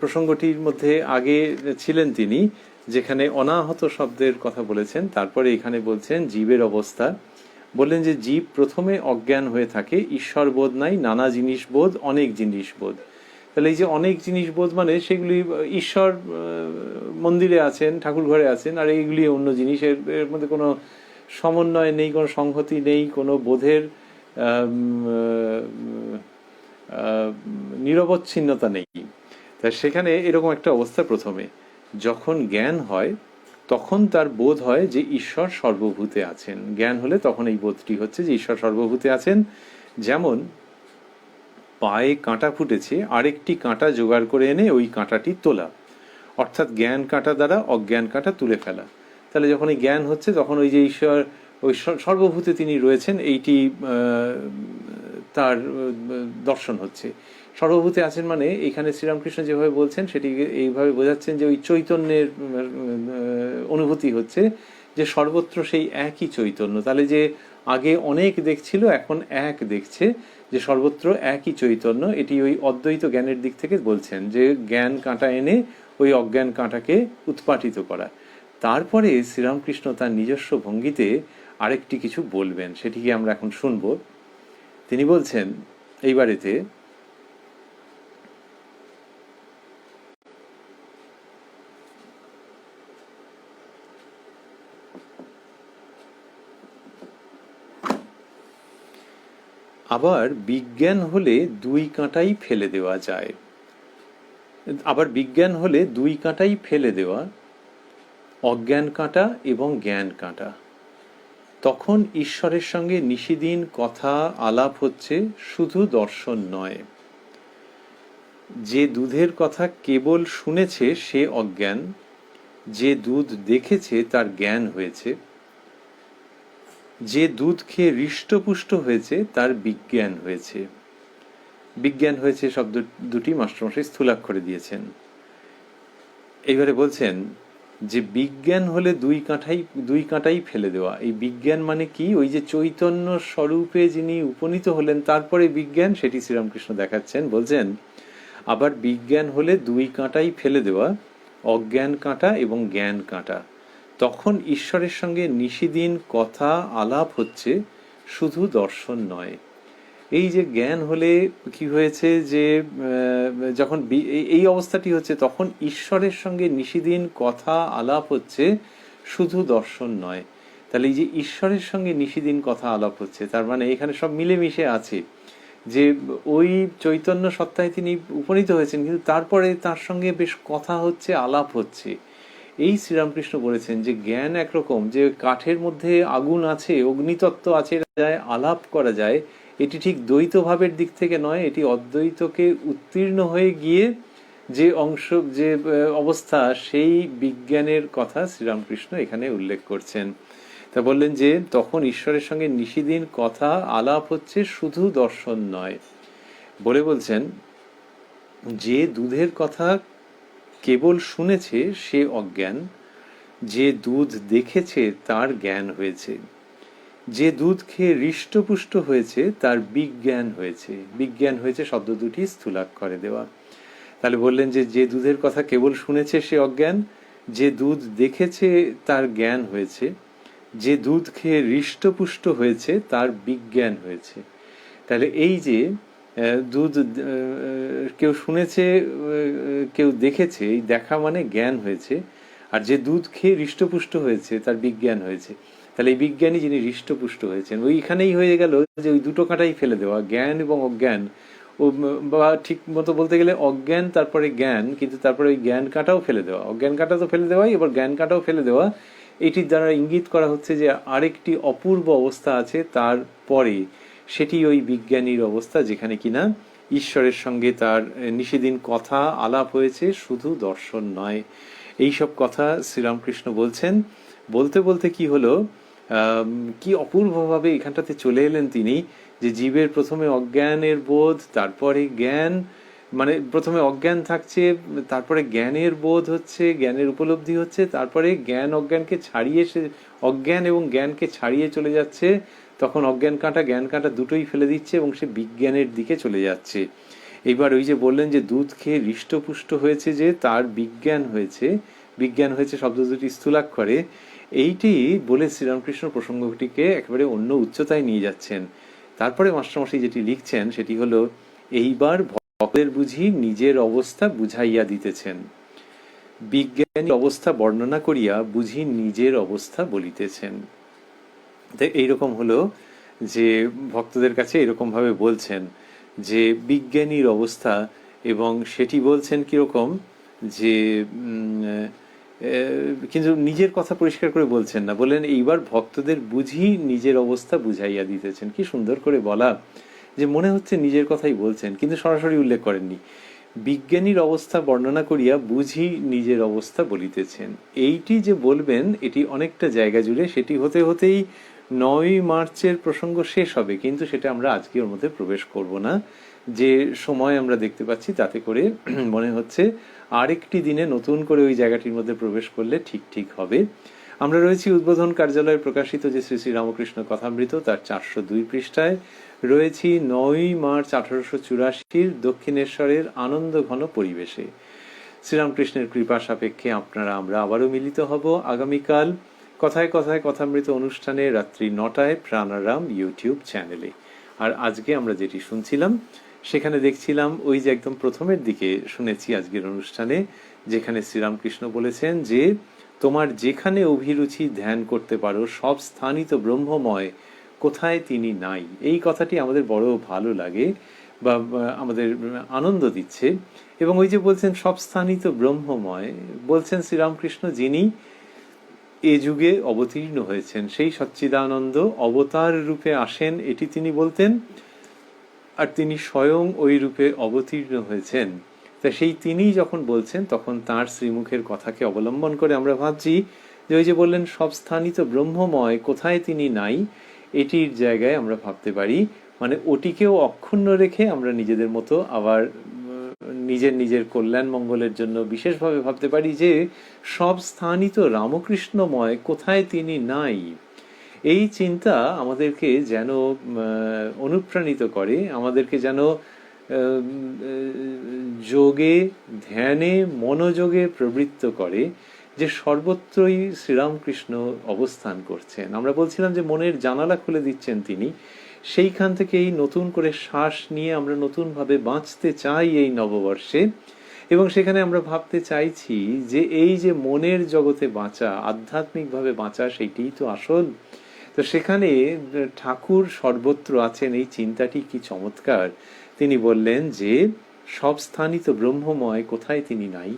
প্রসঙ্গটির মধ্যে আগে ছিলেন তিনি, যেখানে অনাহত শব্দের কথা বলেছেন, তারপরে এখানে বলছেন জীবের অবস্থা। বললেন যে জীব প্রথমে অজ্ঞান হয়ে থাকে, ঈশ্বর বোধ নাই, নানা জিনিস বোধ, অনেক জিনিস বোধ। তাহলে এই যে অনেক জিনিস বোধ মানে সেগুলি ঈশ্বর মন্দিরে আছেন, ঠাকুর ঘরে আছেন, আর এইগুলি অন্য জিনিস, এর মধ্যে কোনো সমন্বয় নেই, কোনো সংহতি নেই, কোনো বোধের নিরবচ্ছিন্নতা নেই। তাই সেখানে এরকম একটা অবস্থা। প্রথমে যখন জ্ঞান হয় তখন তার বোধ হয় যে ঈশ্বর সর্বভূতে আছেন। জ্ঞান হলে তখন এই বোধটি হচ্ছে যে ঈশ্বর সর্বভূতে আছেন। যেমন পায়ে কাঁটা ফুটেছে, আরেকটি কাঁটা জোগাড় করে এনে ওই কাঁটাটি তোলা, অর্থাৎ জ্ঞান কাঁটা দ্বারা অজ্ঞান কাঁটা তুলে ফেলা। তাহলে যখন এই জ্ঞান হচ্ছে তখন ওই যে ঈশ্বর ওই সর্বভূতে তিনি রয়েছেন এইটি তার দর্শন হচ্ছে। সর্বভূতে আছেন মানে এখানে শ্রীরামকৃষ্ণ যেভাবে বলছেন সেটি এইভাবে বোঝাচ্ছেন যে ওই চৈতন্যের অনুভূতি হচ্ছে যে সর্বত্র সেই একই চৈতন্য। তাহলে যে আগে অনেক দেখছিল এখন এক দেখছে, যে সর্বত্র একই চৈতন্য। এটি ওই অদ্বৈত জ্ঞানের দিক থেকে বলছেন যে জ্ঞান কাঁটা এনে ওই অজ্ঞান কাঁটাকে উৎপাটিত করা। তারপরে শ্রীরামকৃষ্ণ তার নিজস্ব ভঙ্গিতে আরেকটি কিছু বলবেন, সেটিকে আমরা এখন শুনব। তিনি বলছেন এইবারেতে, আবার বিজ্ঞান হলে দুই কাঁটাই ফেলে দেওয়া যায়, আবার বিজ্ঞান হলে দুই কাঁটাই ফেলে দেওয়া, অজ্ঞান কাঁটা এবং জ্ঞান কাঁটা। তখন ঈশ্বরের সঙ্গে নিশিদিন কথা আলাপ হচ্ছে, শুধু দর্শন নয়। যে দুধের কথা কেবল শুনেছে সে অজ্ঞান, যে দুধ দেখেছে তার জ্ঞান হয়েছে, যে দুধ খেয়ে হৃষ্টপুষ্ট হয়েছে তার বিজ্ঞান হয়েছে। বিজ্ঞান হয়েছে শব্দ দুটি মাস্টারমশাই স্থূলাক্ষরে দিয়েছেন। এইবারে বলছেন যে বিজ্ঞান হলে দুই কাঁটাই ফেলে দেওয়া। এই বিজ্ঞান মানে কি? ওই যে চৈতন্য স্বরূপে যিনি উপনীত হলেন তারপরে বিজ্ঞান, সেটি শ্রীরামকৃষ্ণ দেখাচ্ছেন। বলছেন আবার বিজ্ঞান হলে দুই কাঁটাই ফেলে দেওয়া, অজ্ঞান কাঁটা এবং জ্ঞান কাঁটা। তখন ঈশ্বরের সঙ্গে নিশিদিন কথা আলাপ হচ্ছে, শুধু দর্শন নয়। এই যে জ্ঞান হলে কি হয়েছে, যে যখন এই অবস্থাটি হচ্ছে তখন ঈশ্বরের সঙ্গে নিশিদিন কথা আলাপ হচ্ছে, শুধু দর্শন নয়। তাহলে এই যে ঈশ্বরের সঙ্গে নিশিদিন কথা আলাপ হচ্ছে, তার মানে এখানে সব মিলেমিশে আছে। যে ওই চৈতন্য সত্তায় তিনি উপনীত হয়েছেন, কিন্তু তারপরে তার সঙ্গে বেশ কথা হচ্ছে, আলাপ হচ্ছে। এই শ্রীরামকৃষ্ণ বলেছেন যে জ্ঞান একরকম, যে কাঠের মধ্যে আগুন আছে, অগ্নিতত্ত্ব আছে, যায় আলাপ করা যায়। এটি ঠিক দ্বৈত ভাবের দিক থেকে নয়, এটি অদ্বৈতকে উত্তীর্ণ হয়ে গিয়ে যে অংশ, যে অবস্থা, সেই বিজ্ঞানের কথা শ্রীরামকৃষ্ণ এখানে উল্লেখ করছেন। তা বললেন যে তখন ঈশ্বরের সঙ্গে নিশিদিন কথা আলাপ হচ্ছে, শুধু দর্শন নয়। বলে বলছেন যে দুধের কথা কেবল শুনেছে সে অজ্ঞান, যে দুধ দেখেছে তার জ্ঞান হয়েছে, যে দুধ খেয়ে হৃষ্টপুষ্ট হয়েছে তার বিজ্ঞান হয়েছে। বিজ্ঞান হয়েছে শব্দ দুটি স্থূলাক্ষরে দেওয়া। তাহলে বললেন যে যে দুধের কথা কেবল শুনেছে সে অজ্ঞান, যে দুধ দেখেছে তার জ্ঞান হয়েছে, যে দুধ খেয়ে হৃষ্টপুষ্ট হয়েছে তার বিজ্ঞান হয়েছে। তাহলে এই যে দুধ কেউ শুনেছে, কেউ দেখেছে, এই দেখা মানে জ্ঞান হয়েছে, আর যে দুধ খেয়ে হৃষ্টপুষ্ট হয়েছে তার বিজ্ঞান হয়েছে। তাহলে এই বিজ্ঞানী যিনি হৃষ্টপুষ্ট হয়েছেন, ওইখানেই হয়ে গেল যে ওই দুটো কাঁটাই ফেলে দেওয়া, জ্ঞান এবং অজ্ঞান। ও বা ঠিক মতো বলতে গেলে অজ্ঞান তারপরে জ্ঞান, কিন্তু তারপরে ওই জ্ঞান কাঁটাও ফেলে দেওয়া, অজ্ঞান কাঁটা তো ফেলে দেওয়াই, এবার জ্ঞান কাঁটাও ফেলে দেওয়া। এটির দ্বারা ইঙ্গিত করা হচ্ছে যে আরেকটি অপূর্ব অবস্থা আছে তারপরে, সেটি ওই বিজ্ঞানীর অবস্থা, যেখানে কিনা ঈশ্বরের সঙ্গে তার নিশিদিন কথা আলাপ হয়েছে, শুধু দর্শন নয়। এইসব কথা শ্রীরামকৃষ্ণ বলছেন। বলতে বলতে কি হলো, কি অপূর্বভাবে এখানটাতে চলে এলেন তিনি, যে জীবের প্রথমে অজ্ঞানের বোধ, তারপরে জ্ঞান, মানে প্রথমে অজ্ঞান থাকছে, তারপরে জ্ঞানের বোধ হচ্ছে, জ্ঞানের উপলব্ধি হচ্ছে, তারপরে জ্ঞান অজ্ঞানকে ছাড়িয়ে, সে অজ্ঞান এবং জ্ঞানকে ছাড়িয়ে চলে যাচ্ছে। তখন অজ্ঞান কাঁটা জ্ঞান কাঁটা দুটোই ফেলে দিচ্ছে এবং সে বিজ্ঞানের দিকে চলে যাচ্ছে। এইবার ওই যে বললেন যে দুধ খেয়ে হৃষ্টপুষ্ট হয়েছে, যে তার বিজ্ঞান হয়েছে, বিজ্ঞান হয়েছে শব্দ দুটি স্থূলাক্ষরে। এইটি বলে শ্রীরামকৃষ্ণ প্রসঙ্গটিকে একেবারে অন্য উচ্চতায় নিয়ে যাচ্ছেন। তারপরে মাস্টারমশাই যেটি লিখছেন সেটি হলো, এইবার ভক্তের বুঝি নিজের অবস্থা বুঝাইয়া দিতেছেন, বিজ্ঞানী অবস্থা বর্ণনা করিয়া বুঝি নিজের অবস্থা বলিতেছেন। এইরকম হলো যে ভক্তদের কাছে এরকম ভাবে বলছেন যে বিজ্ঞানীর অবস্থা, এবং সেটি বলছেন কিরকম, যে কিন্তু নিজের কথা পরিষ্কার করে বলছেন না। বললেন এইবার ভক্তদের বুঝি নিজের অবস্থা বুঝাইয়া দিতেছেন। কি সুন্দর করে বলা, যে মনে হচ্ছে নিজের কথাই বলছেন, কিন্তু সরাসরি উল্লেখ করেননি। বিজ্ঞানীর অবস্থা বর্ণনা করিয়া বুঝি নিজের অবস্থা বলিতেছেন। এইটি যে বলবেন এটি অনেকটা জায়গা জুড়ে, সেটি হতে হতেই 9ই মার্চের প্রসঙ্গ শেষ হবে, কিন্তু সেটা আমরা আজকে ওর মধ্যে প্রবেশ করব না। যে সময় আমরা দেখতে পাচ্ছি তাতে করে মনে হচ্ছে আরেকটি দিনে নতুন করে ওই জায়গাটির মধ্যে প্রবেশ করলে ঠিক হবে। আমরা রয়েছি উদ্বোধন কার্যালয়ে প্রকাশিত যে শ্রী শ্রী রামকৃষ্ণ কথামৃত, তার 402 পৃষ্ঠায় রয়েছি 9ই মার্চ 1884 দক্ষিণেশ্বরের আনন্দ ঘন পরিবেশে। শ্রীরামকৃষ্ণের কৃপা সাপেক্ষে আমরা আবারও মিলিত হব আগামীকাল কথায় কথায় কথামৃত অনুষ্ঠানে রাত্রি 9টায় প্রাণারাম ইউটিউব চ্যানেলে। আর আজকে আমরা যেটি শুনছিলাম সেখানে দেখছিলাম ওই যে একদম প্রথমের দিকে শুনেছি আজকের অনুষ্ঠানে, যেখানে শ্রীরামকৃষ্ণ বলেছেন যে তোমার যেখানে অভিরুচি ধ্যান করতে পারো সব স্থানই তো ব্রহ্মময়, কোথায় তিনি নাই। এই কথাটি আমাদের বড় ভালো লাগে বা আমাদের আনন্দ দিচ্ছে। এবং ওই যে বলছেন সব স্থানই তো ব্রহ্মময়, বলছেন শ্রীরামকৃষ্ণ যিনি এ যুগে অবতীর্ণ হয়েছেন, সেই সচ্চিদানন্দ অবতার রূপে আসেন এটি তিনি বলতেন, আর তিনি স্বয়ং ওই রূপে অবতীর্ণ হয়েছেন। তা সেই তিনি যখন বলছেন তখন তার শ্রীমুখের কথাকে অবলম্বন করে আমরা ভাবছি যে ওই যে বললেন সব স্থানই তো ব্রহ্মময়, কোথায় তিনি নাই, এটির জায়গায় আমরা ভাবতে পারি, মানে ওটিকেও অক্ষুণ্ণ রেখে আমরা নিজেদের মতো আবার নিজের কল্যাণ মঙ্গলের জন্য বিশেষভাবে ভাবতে পারি যে সব স্থানই তো রামকৃষ্ণময়, কোথায় তিনি নাই। এই চিন্তা আমাদেরকে যেন অনুপ্রাণিত করে, আমাদেরকে যেন যোগে ধ্যানে মনোযোগে প্রবৃত্ত করে যে সর্বত্রই শ্রীরামকৃষ্ণ অবস্থান করছেন। আমরা বলছিলাম যে মনের জানালা খুলে দিচ্ছেন তিনি, সেইখান থেকেই নতুন করে শ্বাস নিয়ে আমরা নতুনভাবে বাঁচতে চাই এই নববর্ষে। এবং সেখানে আমরা ভাবতে চাইছি যে এই যে মনের জগতে বাঁচা, আধ্যাত্মিকভাবে বাঁচা, সেইটিই তো আসল। তো সেখানে ঠাকুর সর্বত্র আছেন, এই চিন্তাটি কি চমৎকার। তিনি বললেন যে সব স্থানই তো ব্রহ্মময়, কোথায় তিনি নাই।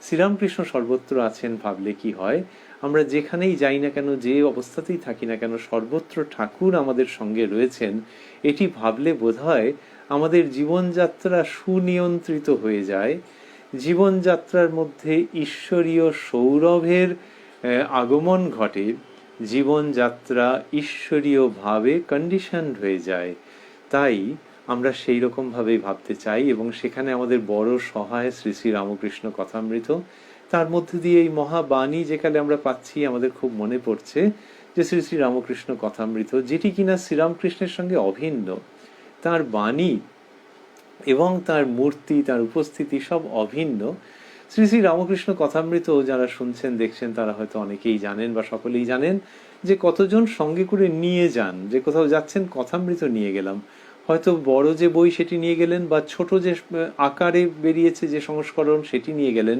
শ্রীরামকৃষ্ণ সর্বত্র আছেন ভাবলে কি হয়, আমরা যেখানেই যাই না কেন, যে অবস্থাতেই থাকি না কেন, সর্বত্র ঠাকুর আমাদের সঙ্গে রয়েছেন, এটি ভাবলে বোধহয় আমাদের জীবনযাত্রা সুনিয়ন্ত্রিত হয়ে যায়। জীবনযাত্রার মধ্যে ঈশ্বরীয় সৌরভের আগমন ঘটে, জীবনযাত্রা ঈশ্বরীয় ভাবে কন্ডিশনড হয়ে যায়। তাই আমরা সেই রকম ভাবেই ভাবতে চাই, এবং সেখানে আমাদের বড় সহায় শ্রী শ্রী রামকৃষ্ণ কথামৃত। তার মধ্যে দিয়ে এই মহাবাণী যেখানে আমরা পাচ্ছি, আমাদের খুব মনে পড়ছে যে শ্রী শ্রী রামকৃষ্ণ কথামৃত, যেটি কিনা শ্রীরামকৃষ্ণের সঙ্গে অভিন্ন, তার বাণী এবং তার মূর্তি, তার উপস্থিতি সব অভিন্ন। শ্রী শ্রী রামকৃষ্ণ কথামৃত যারা শুনছেন দেখছেন তারা হয়তো অনেকেই জানেন বা সকলেই জানেন যে কতজন সঙ্গে করে নিয়ে যান, যে কোথাও যাচ্ছেন কথামৃত নিয়ে গেলাম, হয়তো বড় যে বই সেটি নিয়ে গেলেন, বা ছোট যে আকারে বেরিয়েছে যে সংস্করণ সেটি নিয়ে গেলেন,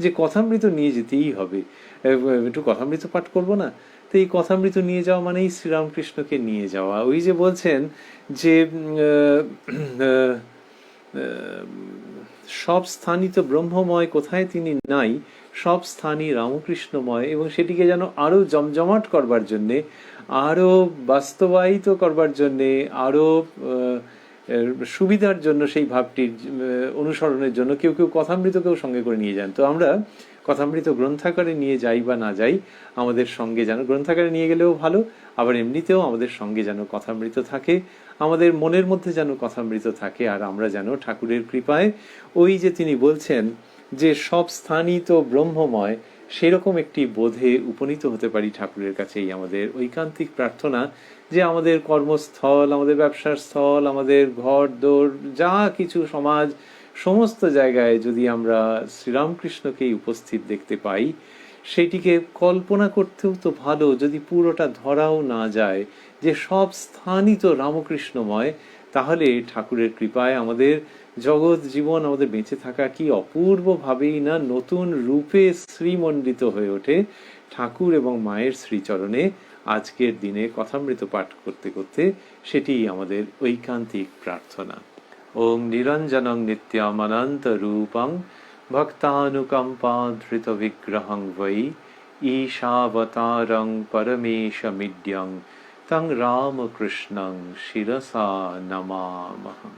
যে কথামৃত নিয়ে যেতেই হবে, একটু কথামৃত পাঠ করবো না। তো এই কথামৃত নিয়ে যাওয়া মানেই শ্রীরামকৃষ্ণকে নিয়ে যাওয়া। ওই যে বলছেন যে সব স্থানই তো ব্রহ্মময়, কোথায় তিনি নাই, সব স্থানই রামকৃষ্ণময়। এবং সেটিকে যেন আরো জমজমাট করবার জন্যে, আরো বাস্তবায়িত করবার জন্যে, আরো সুবিধার জন্য, সেই ভাবটির অনুসরণের জন্য কেউ কথামৃতকেও সঙ্গে করে নিয়ে যান। তো আমরা কথামৃত গ্রন্থাগারে নিয়ে যাই বা না যাই, আমাদের সঙ্গে যেন, গ্রন্থাগারে নিয়ে গেলেও ভালো, আবার এমনিতেও আমাদের সঙ্গে যেন কথামৃত থাকে, আমাদের মনের মধ্যে যেন কথামৃত থাকে, আর আমরা যেন ঠাকুরের কৃপায় ওই যে তিনি বলছেন যে সব স্থানই তো ব্রহ্মময়, সেরকম একটি বোধে উপনীত হতে পারি ঠাকুরের কাছেই আমাদের ঐকান্তিক প্রার্থনা। যে আমাদের কর্মস্থল, আমাদের ব্যবসার স্থল, আমাদের ঘর দোর, যা কিছু সমাজ, সমস্ত জায়গায় যদি আমরা শ্রীরামকৃষ্ণকেই উপস্থিত দেখতে পাই, সেটিকে কল্পনা করতেও তো ভালো, যদি পুরোটা ধরাও না যায় যে সব স্থানই তো রামকৃষ্ণময়, তাহলে ঠাকুরের কৃপায় আমাদের জগৎ জীবন, আমাদের বেঁচে থাকা কি অপূর্বভাবেই না নতুন রূপে শ্রীমণ্ডিত হয়ে ওঠে ঠাকুর এবং মায়ের শ্রীচরণে। আজকের দিনে কথামৃত পাঠ করতে করতে সেটি আমাদের ঐকান্তিক প্রার্থনা। ওং নিরঞ্জনং নিত্যমনন্ত রূপং ভক্তানুকম্পাধৃত বিগ্রহং বৈ ঈশাবতারং পরমেশমিড্যং তং রামকৃষ্ণং শিরসা নমামহ।